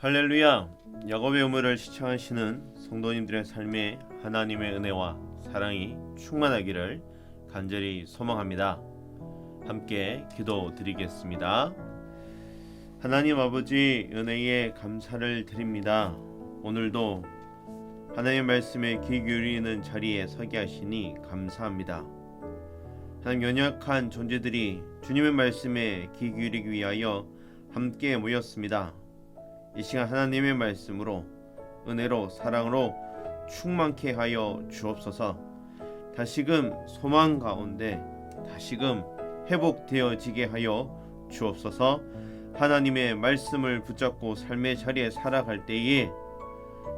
할렐루야. 야곱의 우물을 시청하시는 성도님들의 삶에 하나님의 은혜와 사랑이 충만하기를 간절히 소망합니다. 함께 기도드리겠습니다. 하나님 아버지, 은혜에 감사를 드립니다. 오늘도 하나님의 말씀에 귀 기울이는 자리에 서게 하시니 감사합니다. 하나님, 연약한 존재들이 주님의 말씀에 귀 기울이기 위하여 함께 모였습니다. 이 시간 하나님의 말씀으로 은혜로 사랑으로 충만케 하여 주옵소서. 다시금 소망 가운데 다시금 회복되어지게 하여 주옵소서. 하나님의 말씀을 붙잡고 삶의 자리에 살아갈 때에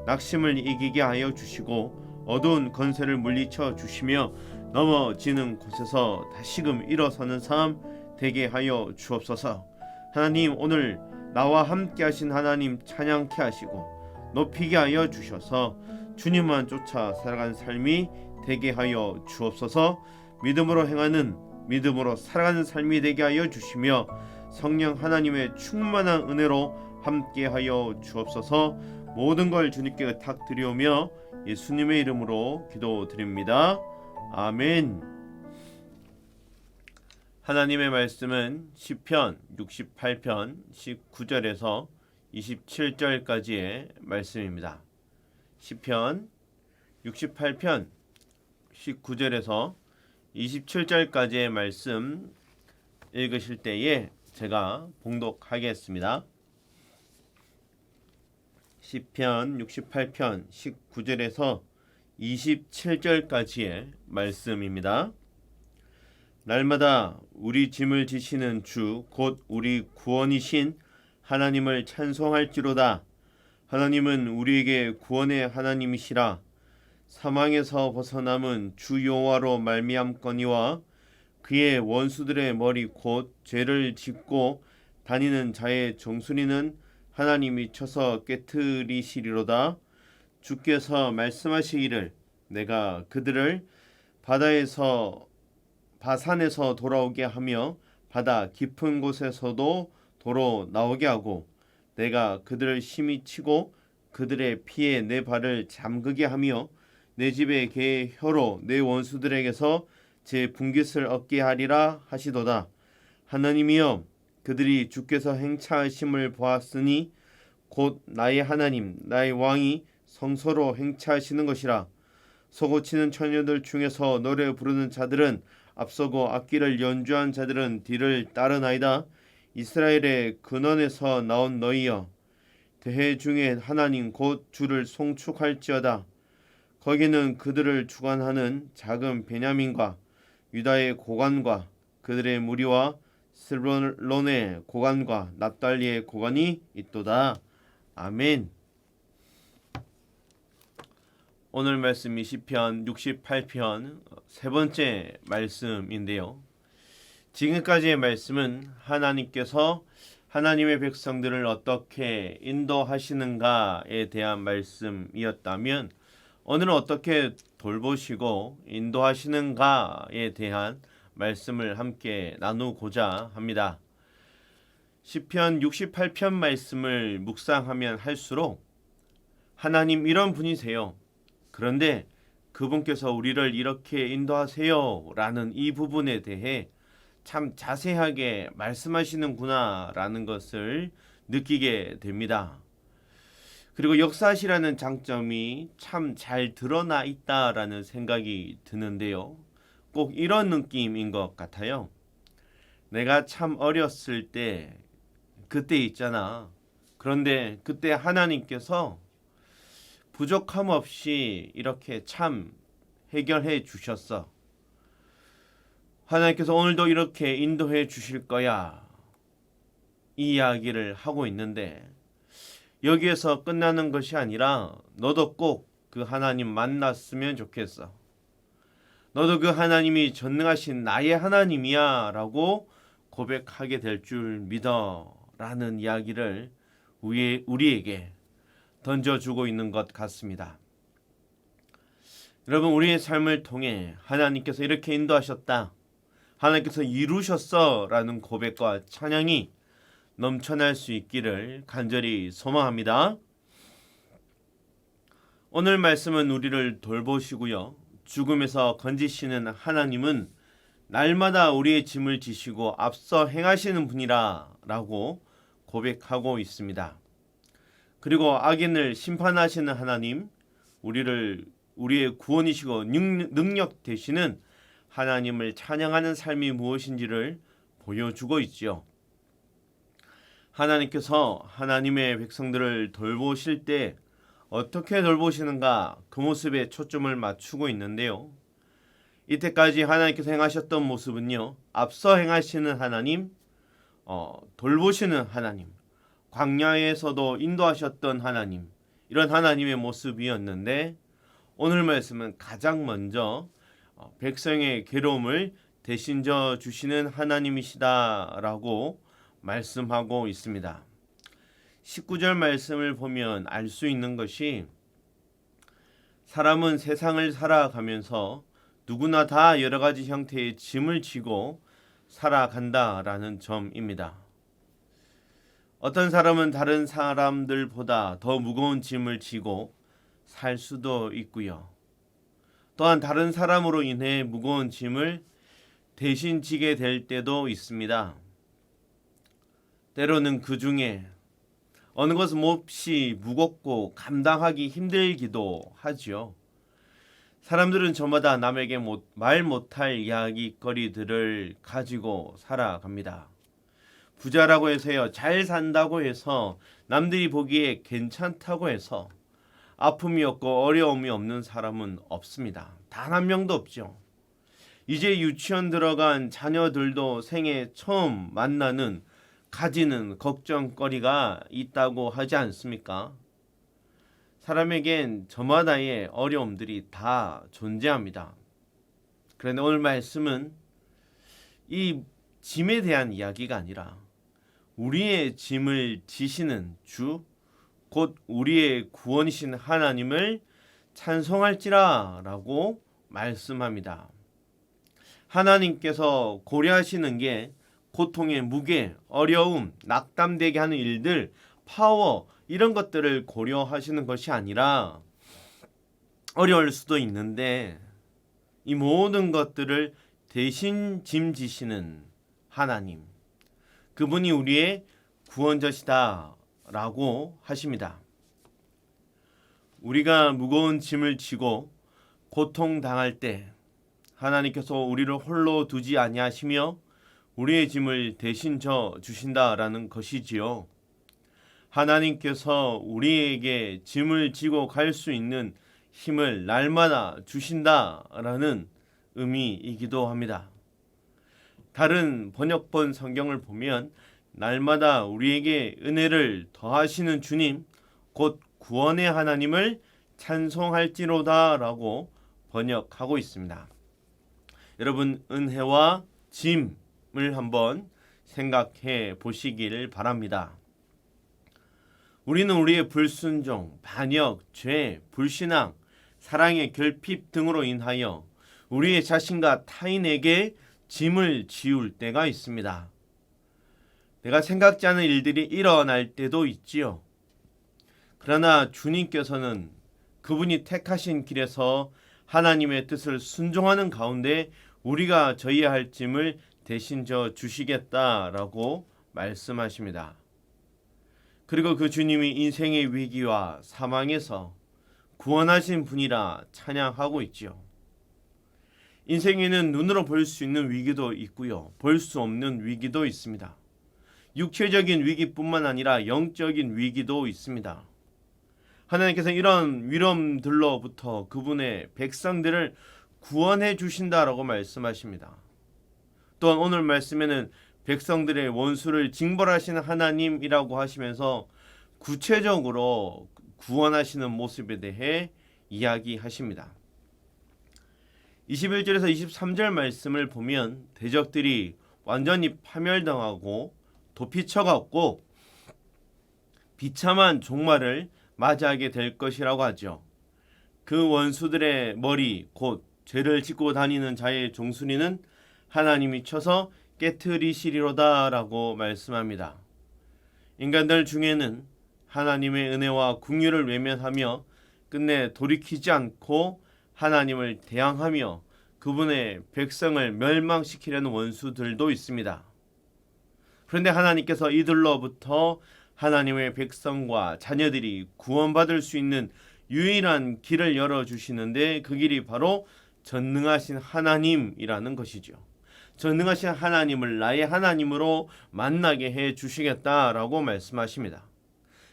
낙심을 이기게 하여 주시고 어두운 권세를 물리쳐 주시며 넘어지는 곳에서 다시금 일어서는 삶 되게 하여 주옵소서. 하나님, 오늘 나와 함께 하신 하나님 찬양케 하시고 높이게 하여 주셔서 주님만 쫓아 살아가는 삶이 되게 하여 주옵소서. 믿음으로 행하는, 믿음으로 살아가는 삶이 되게 하여 주시며 성령 하나님의 충만한 은혜로 함께 하여 주옵소서. 모든 걸 주님께 의탁드리오며 예수님의 이름으로 기도드립니다. 아멘. 하나님의 말씀은 시편 68편 19절에서 27절까지의 말씀입니다. 시편 68편 19절에서 27절까지의 말씀 읽으실 때에 제가 봉독하겠습니다. 시편 68편 19절에서 27절까지의 말씀입니다. 날마다 우리 짐을 지시는 주 곧 우리 구원이신 하나님을 찬송할지로다. 하나님은 우리에게 구원의 하나님이시라. 사망에서 벗어남은 주 여호와로 말미암거니와 그의 원수들의 머리 곧 죄를 짓고 다니는 자의 정수리는 하나님이 쳐서 깨트리시리로다. 주께서 말씀하시기를 내가 그들을 바산에서 돌아오게 하며 바다 깊은 곳에서도 도로 나오게 하고 내가 그들을 심히 치고 그들의 피에 내 발을 잠그게 하며 내 집의 개의 혀로 내 원수들에게서 제 분깃을 얻게 하리라 하시도다. 하나님이여, 그들이 주께서 행차하심을 보았으니 곧 나의 하나님 나의 왕이 성소로 행차하시는 것이라. 서고치는 처녀들 중에서 노래 부르는 자들은 앞서고 악기를 연주한 자들은 뒤를 따르나이다. 이스라엘의 근원에서 나온 너희여, 대회 중에 하나님 곧 주를 송축할지어다. 거기는 그들을 주관하는 작은 베냐민과 유다의 고관과 그들의 무리와 스불론의 고관과 납달리의 고관이 있도다. 아멘. 오늘 말씀이 시편 68편 세 번째 말씀인데요. 지금까지의 말씀은 하나님께서 하나님의 백성들을 어떻게 인도하시는가에 대한 말씀이었다면, 오늘은 어떻게 돌보시고 인도하시는가에 대한 말씀을 함께 나누고자 합니다. 시편 68편 말씀을 묵상하면 할수록 하나님 이런 분이세요. 그런데 그분께서 우리를 이렇게 인도하세요 라는 이 부분에 대해 참 자세하게 말씀하시는구나 라는 것을 느끼게 됩니다. 그리고 역사시라는 장점이 참 잘 드러나 있다라는 생각이 드는데요. 꼭 이런 느낌인 것 같아요. 내가 참 어렸을 때 그때 있잖아. 그런데 그때 하나님께서 부족함 없이 이렇게 참 해결해 주셨어. 하나님께서 오늘도 이렇게 인도해 주실 거야. 이 이야기를 하고 있는데 여기에서 끝나는 것이 아니라 너도 꼭 그 하나님 만났으면 좋겠어. 너도 그 하나님이 전능하신 나의 하나님이야 라고 고백하게 될 줄 믿어 라는 이야기를 우리에게 던져주고 있는 것 같습니다. 여러분, 우리의 삶을 통해 하나님께서 이렇게 인도하셨다, 하나님께서 이루셨어 라는 고백과 찬양이 넘쳐날 수 있기를 간절히 소망합니다. 오늘 말씀은 우리를 돌보시고요. 죽음에서 건지시는 하나님은 날마다 우리의 짐을 지시고 앞서 행하시는 분이라 라고 고백하고 있습니다. 그리고 악인을 심판하시는 하나님, 우리의 구원이시고 능력 되시는 하나님을 찬양하는 삶이 무엇인지를 보여주고 있지요. 하나님께서 하나님의 백성들을 돌보실 때 어떻게 돌보시는가 그 모습에 초점을 맞추고 있는데요. 이때까지 하나님께서 행하셨던 모습은요. 앞서 행하시는 하나님, 돌보시는 하나님, 광야에서도 인도하셨던 하나님, 이런 하나님의 모습이었는데 오늘 말씀은 가장 먼저 백성의 괴로움을 대신 져 주시는 하나님이시다라고 말씀하고 있습니다. 19절 말씀을 보면 알 수 있는 것이 사람은 세상을 살아가면서 누구나 다 여러 가지 형태의 짐을 지고 살아간다라는 점입니다. 어떤 사람은 다른 사람들보다 더 무거운 짐을 지고 살 수도 있고요. 또한 다른 사람으로 인해 무거운 짐을 대신 지게 될 때도 있습니다. 때로는 그 중에 어느 것은 몹시 무겁고 감당하기 힘들기도 하지요. 사람들은 저마다 남에게 말 못할 이야기거리들을 가지고 살아갑니다. 부자라고 해서요, 잘 산다고 해서 남들이 보기에 괜찮다고 해서 아픔이 없고 어려움이 없는 사람은 없습니다. 단 한 명도 없죠. 이제 유치원 들어간 자녀들도 생애 처음 가지는 걱정거리가 있다고 하지 않습니까? 사람에겐 저마다의 어려움들이 다 존재합니다. 그런데 오늘 말씀은 이 짐에 대한 이야기가 아니라 우리의 짐을 지시는 주, 곧 우리의 구원이신 하나님을 찬송할지라 라고 말씀합니다. 하나님께서 고려하시는 게 고통의 무게, 어려움, 낙담되게 하는 일들, 파워 이런 것들을 고려하시는 것이 아니라 어려울 수도 있는데 이 모든 것들을 대신 짐지시는 하나님, 그분이 우리의 구원자시다 라고 하십니다. 우리가 무거운 짐을 지고 고통당할 때 하나님께서 우리를 홀로 두지 아니하시며 우리의 짐을 대신 져 주신다라는 것이지요. 하나님께서 우리에게 짐을 지고 갈 수 있는 힘을 날마다 주신다라는 의미이기도 합니다. 다른 번역본 성경을 보면 날마다 우리에게 은혜를 더하시는 주님, 곧 구원의 하나님을 찬송할지로다라고 번역하고 있습니다. 여러분, 은혜와 짐을 한번 생각해 보시기를 바랍니다. 우리는 우리의 불순종, 반역, 죄, 불신앙, 사랑의 결핍 등으로 인하여 우리의 자신과 타인에게 짐을 지울 때가 있습니다. 내가 생각지 않은 일들이 일어날 때도 있지요. 그러나 주님께서는 그분이 택하신 길에서 하나님의 뜻을 순종하는 가운데 우리가 져야 할 짐을 대신 져 주시겠다라고 말씀하십니다. 그리고 그 주님이 인생의 위기와 사망에서 구원하신 분이라 찬양하고 있지요. 인생에는 눈으로 볼 수 있는 위기도 있고요. 볼 수 없는 위기도 있습니다. 육체적인 위기뿐만 아니라 영적인 위기도 있습니다. 하나님께서 이런 위험들로부터 그분의 백성들을 구원해 주신다라고 말씀하십니다. 또한 오늘 말씀에는 백성들의 원수를 징벌하시는 하나님이라고 하시면서 구체적으로 구원하시는 모습에 대해 이야기하십니다. 21절에서 23절 말씀을 보면 대적들이 완전히 파멸당하고 도피처가 없고 비참한 종말을 맞이하게 될 것이라고 하죠. 그 원수들의 머리 곧 죄를 짓고 다니는 자의 종순이는 하나님이 쳐서 깨트리시리로다 라고 말씀합니다. 인간들 중에는 하나님의 은혜와 긍휼을 외면하며 끝내 돌이키지 않고 하나님을 대항하며 그분의 백성을 멸망시키려는 원수들도 있습니다. 그런데 하나님께서 이들로부터 하나님의 백성과 자녀들이 구원받을 수 있는 유일한 길을 열어주시는데 그 길이 바로 전능하신 하나님이라는 것이죠. 전능하신 하나님을 나의 하나님으로 만나게 해 주시겠다라고 말씀하십니다.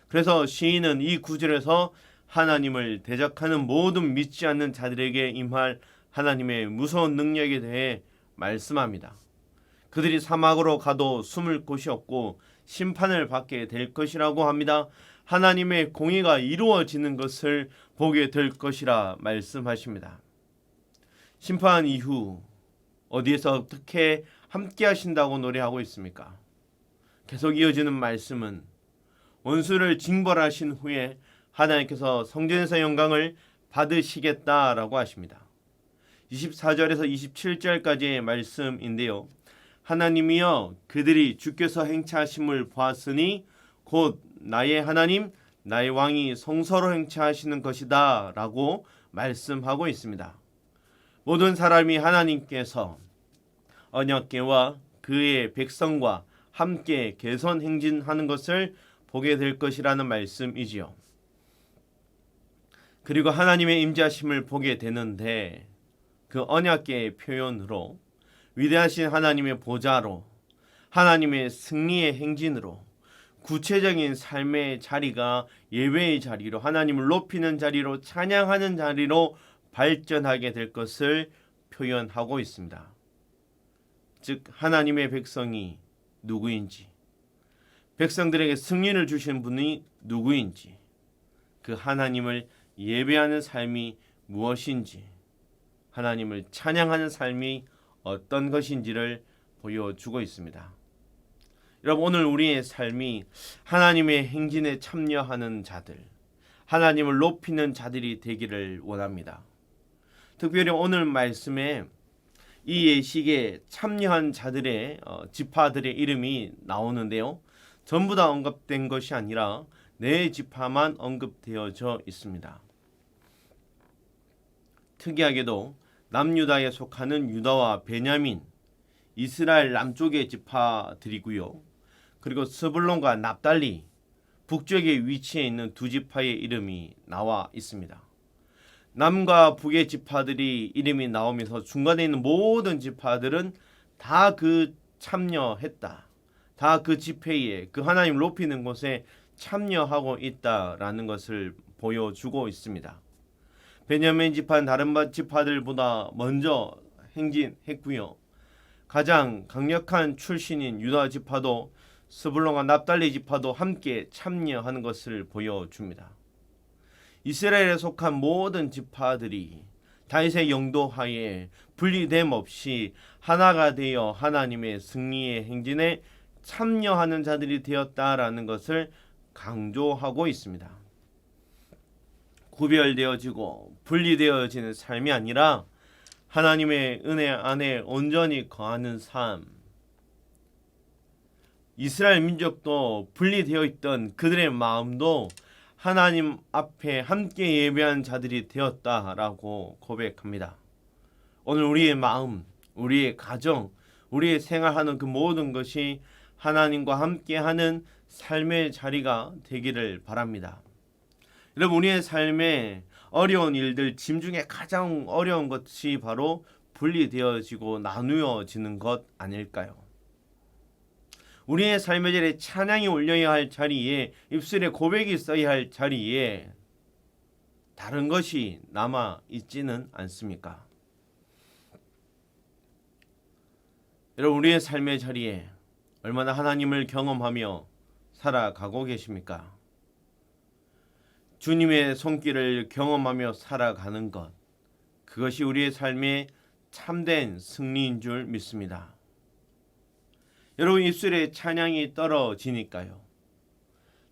그래서 시인은 이 구절에서 하나님을 대적하는 모든 믿지 않는 자들에게 임할 하나님의 무서운 능력에 대해 말씀합니다. 그들이 사막으로 가도 숨을 곳이 없고 심판을 받게 될 것이라고 합니다. 하나님의 공의가 이루어지는 것을 보게 될 것이라 말씀하십니다. 심판 이후 어디에서 어떻게 함께 하신다고 노래하고 있습니까? 계속 이어지는 말씀은 원수를 징벌하신 후에 하나님께서 성전에서 영광을 받으시겠다라고 하십니다. 24절에서 27절까지의 말씀인데요. 하나님이여 그들이 주께서 행차하심을 보았으니 곧 나의 하나님 나의 왕이 성서로 행차하시는 것이다 라고 말씀하고 있습니다. 모든 사람이 하나님께서 언약궤와 그의 백성과 함께 개선 행진하는 것을 보게 될 것이라는 말씀이지요. 그리고 하나님의 임재하심을 보게 되는데 그 언약궤의 표현으로 위대하신 하나님의 보좌로 하나님의 승리의 행진으로 구체적인 삶의 자리가 예배의 자리로 하나님을 높이는 자리로 찬양하는 자리로 발전하게 될 것을 표현하고 있습니다. 즉 하나님의 백성이 누구인지 백성들에게 승리를 주신 분이 누구인지 그 하나님을 예배하는 삶이 무엇인지 하나님을 찬양하는 삶이 어떤 것인지를 보여주고 있습니다. 여러분 오늘 우리의 삶이 하나님의 행진에 참여하는 자들 하나님을 높이는 자들이 되기를 원합니다. 특별히 오늘 말씀에 이 예식에 참여한 자들의 지파들의 이름이 나오는데요. 전부 다 언급된 것이 아니라 네 지파만 언급되어져 있습니다. 특이하게도 남유다에 속하는 유다와 베냐민, 이스라엘 남쪽의 지파들이고요. 그리고 스불론과 납달리, 북쪽에 위치해 있는 두 지파의 이름이 나와 있습니다. 남과 북의 지파들이 이름이 나오면서 중간에 있는 모든 지파들은 다 그 참여했다. 다 그 집회에 그 하나님을 높이는 곳에 참여하고 있다라는 것을 보여주고 있습니다. 베냐민 지파는 다른 지파들보다 먼저 행진했고요. 가장 강력한 출신인 유다 지파도 스불론과 납달리 지파도 함께 참여하는 것을 보여줍니다. 이스라엘에 속한 모든 지파들이 다윗의 영도하에 분리됨 없이 하나가 되어 하나님의 승리의 행진에 참여하는 자들이 되었다라는 것을 강조하고 있습니다. 구별되어지고 분리되어지는 삶이 아니라 하나님의 은혜 안에 온전히 거하는 삶. 이스라엘 민족도 분리되어 있던 그들의 마음도 하나님 앞에 함께 예배한 자들이 되었다라고 고백합니다. 오늘 우리의 마음, 우리의 가정, 우리의 생활하는 그 모든 것이 하나님과 함께하는 삶의 자리가 되기를 바랍니다. 여러분 우리의 삶에 어려운 일들 짐 중에 가장 어려운 것이 바로 분리되어지고 나누어지는 것 아닐까요? 우리의 삶의 자리에 찬양이 올려야 할 자리에 입술에 고백이 써야 할 자리에 다른 것이 남아 있지는 않습니까? 여러분 우리의 삶의 자리에 얼마나 하나님을 경험하며 살아가고 계십니까? 주님의 손길을 경험하며 살아가는 것, 그것이 우리의 삶의 참된 승리인 줄 믿습니다. 여러분 입술에 찬양이 떨어지니까요.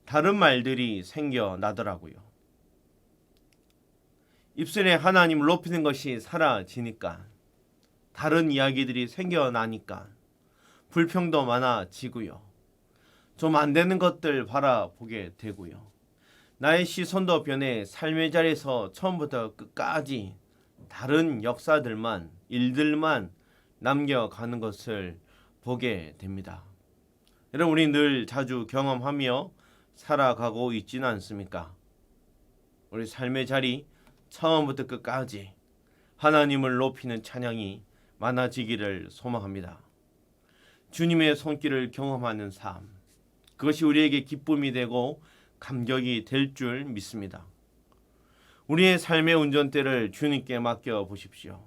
다른 말들이 생겨나더라고요. 입술에 하나님을 높이는 것이 사라지니까 다른 이야기들이 생겨나니까 불평도 많아지고요. 좀 안 되는 것들 바라보게 되고요. 나의 시선도 변해 삶의 자리에서 처음부터 끝까지 다른 역사들만, 일들만 남겨가는 것을 보게 됩니다. 여러분, 우리 늘 자주 경험하며 살아가고 있지는 않습니까? 우리 삶의 자리 처음부터 끝까지 하나님을 높이는 찬양이 많아지기를 소망합니다. 주님의 손길을 경험하는 삶, 그것이 우리에게 기쁨이 되고 감격이 될 줄 믿습니다. 우리의 삶의 운전대를 주님께 맡겨 보십시오.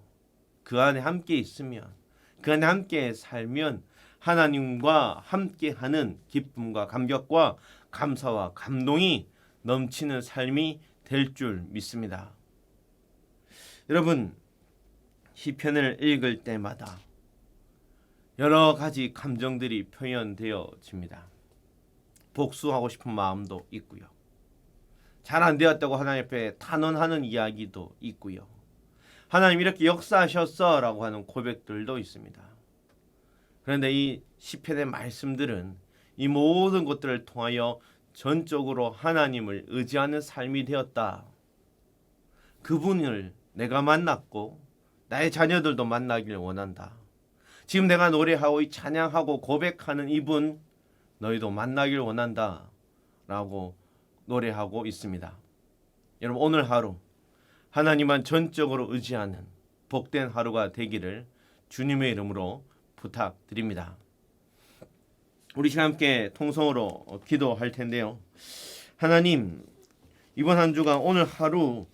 그 안에 함께 있으면, 그 안에 함께 살면 하나님과 함께하는 기쁨과 감격과 감사와 감동이 넘치는 삶이 될 줄 믿습니다. 여러분, 시편을 읽을 때마다 여러 가지 감정들이 표현되어집니다. 복수하고 싶은 마음도 있고요. 잘 안 되었다고 하나님 앞에 탄원하는 이야기도 있고요. 하나님 이렇게 역사하셨어 라고 하는 고백들도 있습니다. 그런데 이 시편의 말씀들은 이 모든 것들을 통하여 전적으로 하나님을 의지하는 삶이 되었다. 그분을 내가 만났고 나의 자녀들도 만나길 원한다. 지금 내가 노래하고 찬양하고 고백하는 이분 너희도 만나길 원한다 라고 노래하고 있습니다. 여러분, 오늘 하루 하나님만 전적으로 의지하는 복된 하루가 되기를 주님의 이름으로 부탁드립니다. 우리 시간 함께 통성으로 기도할 텐데요. 하나님, 이번 한 주간 오늘 하루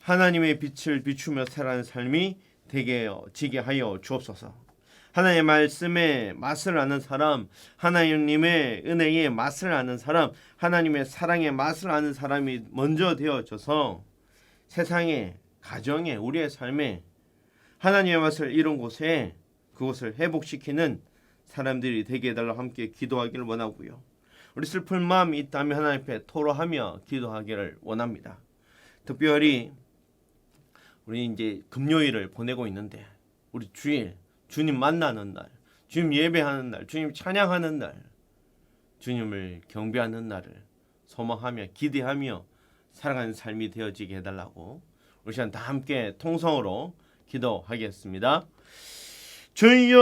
하나님의 빛을 비추며 살아가는 삶이 되게 하여 주옵소서. 하나님의 말씀의 맛을 아는 사람, 하나님의 은혜의 맛을 아는 사람, 하나님의 사랑의 맛을 아는 사람이 먼저 되어져서 세상에, 가정에, 우리의 삶에 하나님의 맛을 이룬 곳에 그곳을 회복시키는 사람들이 되게 해달라고 함께 기도하기를 원하고요. 우리 슬픈 마음이 있다면 하나님 앞에 토로하며 기도하기를 원합니다. 특별히 우리 이제 금요일을 보내고 있는데 우리 주일 주님 만나는 날, 주님 예배하는 날, 주님 찬양하는 날, 주님을 경배하는 날을 소망하며 기대하며 살아가는 삶이 되어지게 해달라고 우리 시간 다 함께 통성으로 기도하겠습니다. 주여,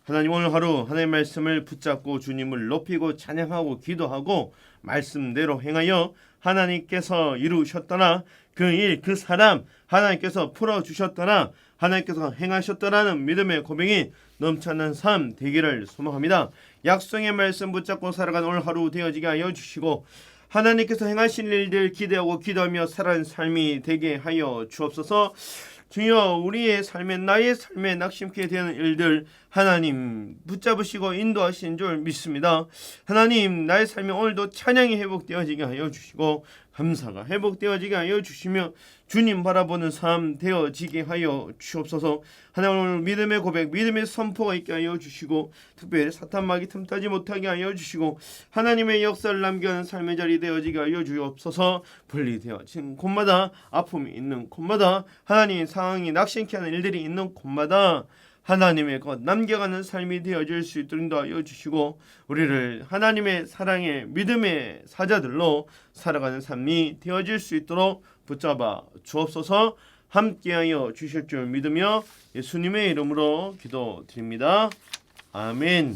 하나님 오늘 하루 하나님의 말씀을 붙잡고 주님을 높이고 찬양하고 기도하고 말씀대로 행하여 하나님께서 이루셨더나 그 일, 그 사람 하나님께서 풀어주셨더나 하나님께서 행하셨더라는 믿음의 고백이 넘쳐난 삶 되기를 소망합니다. 약속의 말씀 붙잡고 살아가는 오늘 하루 되어지게 하여 주시고 하나님께서 행하신 일들 기대하고 기도하며 살아가는 삶이 되게 하여 주옵소서. 주여, 우리의 삶에 나의 삶에 낙심케 되는 일들 하나님 붙잡으시고 인도하신 줄 믿습니다. 하나님, 나의 삶이 오늘도 찬양이 회복되어지게 하여 주시고 감사가 회복되어지게 하여 주시며 주님 바라보는 삶 되어지게 하여 주옵소서. 하나님, 오늘 믿음의 고백, 믿음의 선포가 있게 하여 주시고 특별히 사탄마귀 틈타지 못하게 하여 주시고 하나님의 역사를 남겨가는 삶의 자리 되어지게 하여 주옵소서. 분리되어진 곳마다, 아픔이 있는 곳마다, 하나님의 상황이 낙심케 하는 일들이 있는 곳마다 하나님의 것 남겨가는 삶이 되어질 수 있도록 인도하여 주시고 우리를 하나님의 사랑의 믿음의 사자들로 살아가는 삶이 되어질 수 있도록 붙잡아 주옵소서. 함께하여 주실 줄 믿으며 예수님의 이름으로 기도드립니다. 아멘.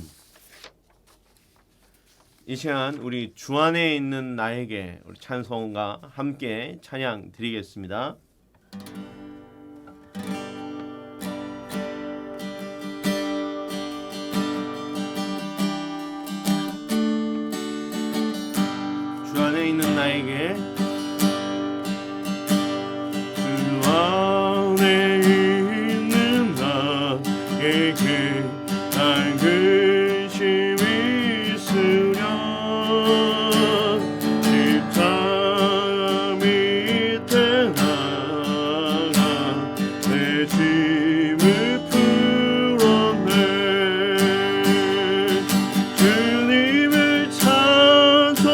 이 시간 우리 주 안에 있는 나에게 우리 찬송과 함께 찬양 드리겠습니다. 주 안에 있는 나에게 주 안에 있는 나에게 알근심이 있으랴 십자가 밑에 나가 내 짐을 풀었네 주님을 찬송하면서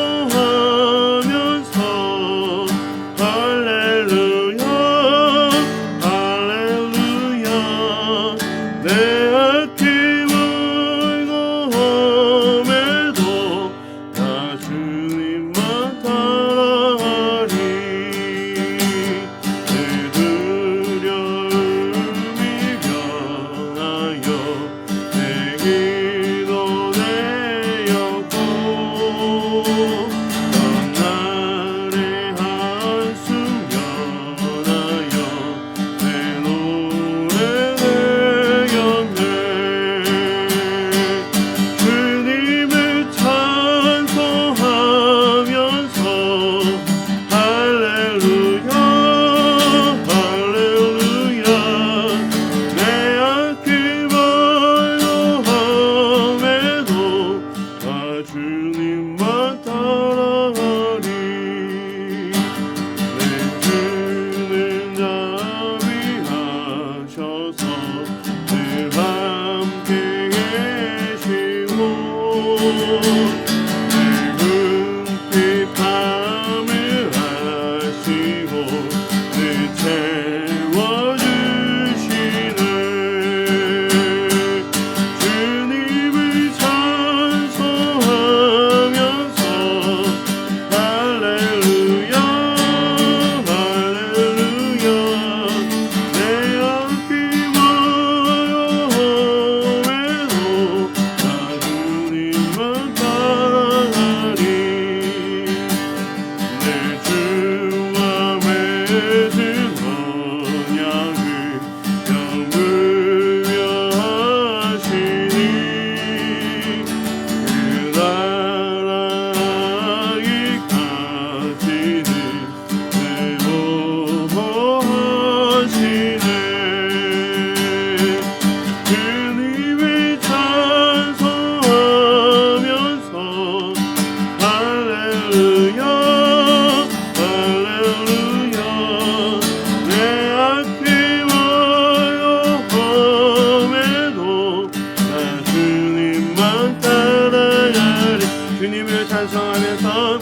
찬송하면서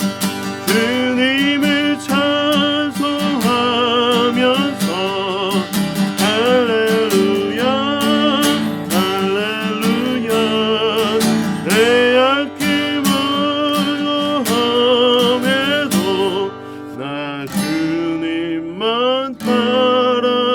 주님을 찬송하면서 할렐루야 할렐루야 내 약함을 함에도 나 주님만 따라가리.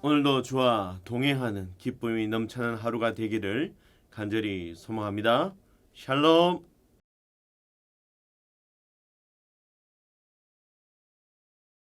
오늘도 주와 동행하는 기쁨이 넘치는 하루가 되기를 간절히 소망합니다. 샬롬.